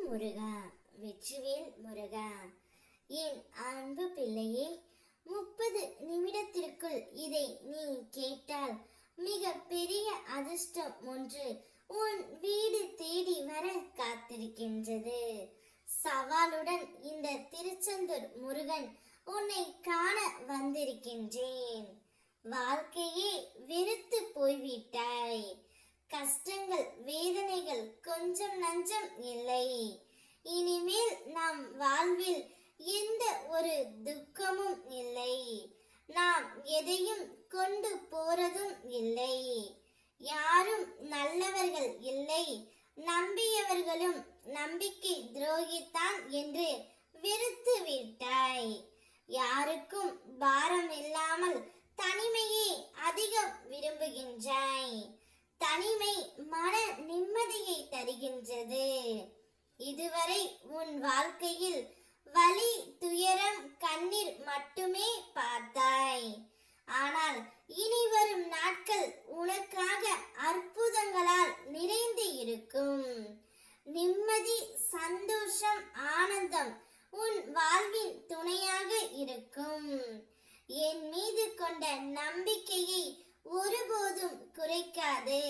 முருகா, வெற்றிவேல் முருகா. என் அன்பு பிள்ளையே, 30 நிமிடத்திற்குள் இதை நீ கேட்டால் மிக பெரிய அதிர்ஷ்டம் ஒன்று உன் வீடு தேடி வர காத்திருக்கின்றது. சவாலுடன் இந்த திருச்செந்தூர் முருகன் உன்னை காண வந்திருக்கின்றேன். வாழ்க்கையே வெறுத்து போய்விட்டாய். கஷ்டங்கள் வேதனைகள் கொஞ்சம் நஞ்சம் இல்லை. இனிமேல் நம் வாழ்வில் எந்த ஒரு துக்கமும் இல்லை. நாம் எதையும் கொண்டு போறதும் இல்லை. யாரும் நல்லவர்கள் இல்லை. நம்பியவர்களும் நம்பிக்கை துரோகித்தான் என்று வெறுத்து விட்டாய். யாருக்கும் பாரம் இல்லாமல் தனிமையை அதிகம் விரும்புகின்றாய். தனிமை மன நிம்மதியை தருகின்றது. இதுவரை உன் வாழ்க்கையில் வலி, துயரம், கண்ணீர் மட்டுமே பார்த்தாய். ஆனால் இனி வரும் நாட்கள் உனக்காக அற்புதங்களால் நிறைந்து இருக்கும். நிம்மதி, சந்தோஷம், ஆனந்தம் உன் வாழ்வின் துணையாக இருக்கும். என் மீது கொண்ட நம்பிக்கையை ஒருபோதும் குறைக்காது.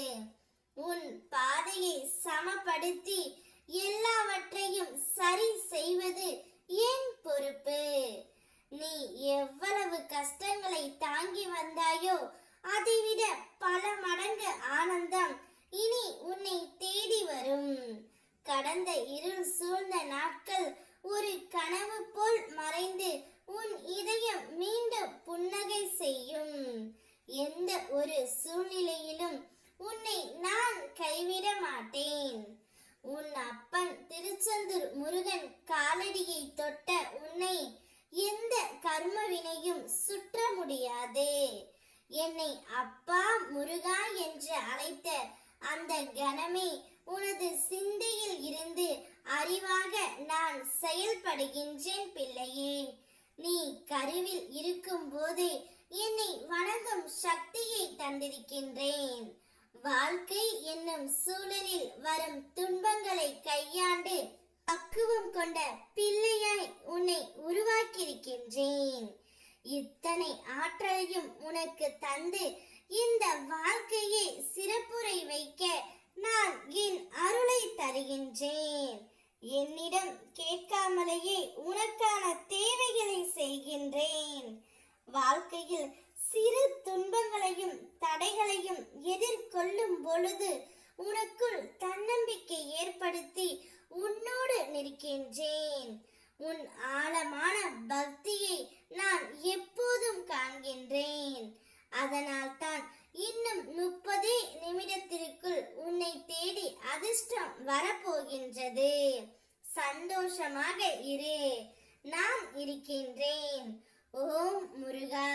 உன் பாதையை சமப்படுத்தி எல்லாவற்றையும் சரி செய்வது என் பொறுப்பு. நீ எவ்வளவு கஷ்டங்களை தாங்கி வந்தாயோ அதைவிட பல மடங்கு ஆனந்தம் இனி உன்னை தேடி வரும். கடந்த இருள் சூழ்ந்த நாட்கள் ஒரு கனவு போல் மறைந்து உன் இதயம் மீண்டும் புன்னகை செய்யும். எந்த ஒரு சூழ்நிலையிலும் உன்னை நான் கைவிட மாட்டேன். உன் அப்பன் திருச்செந்தூர் முருகன் காலடியை தொட்ட உன்னை எந்த கர்ம வினையும் சுற்ற முடியாது. என்னை அப்பா முருகா என்று அழைத்த அந்த கணமே உனது சிந்தையில் இருந்து அறிவாக நான் செயல்படுகின்றேன் பிள்ளையே. நீ கருவில் இருக்கும் போதே என்னை வணங்கும் சக்தியை தந்திருக்கின்றேன். வாழ்க்கை என்னும் சூழலில் வரும் துன்பங்களை கையாண்டு பக்குவம் கொண்ட பிள்ளையாய் உன்னை உருவாக்கியிருக்கின்றேன். இத்தனை ஆற்றலையும் உனக்கு தந்து இந்த வாழ்க்கையை சிறப்புரை வைக்க நான் என் அருளை தருகின்றேன். என்னிடம் கேட்காமலேயே உனக்கான தேவைகளை செய்கின்றேன். வாழ்க்கையில் சிறு துன்பங்களையும் தடைகளையும் எதிர்கொள்ளும் பொழுது உனக்குள் தன்னம்பிக்கை ஏற்படுத்தி உன்னோடு நிற்கின்றேன். உன் ஆழமான பக்தியை நான் எப்போதும் காண்கின்றேன். அதனால் தான் இன்னும் 30 நிமிடத்திற்குள் உன்னை தேடி அதிர்ஷ்டம் வரப்போகின்றது. சந்தோஷமாக இரு, நான் இருக்கின்றேன். ஓம் முருகா.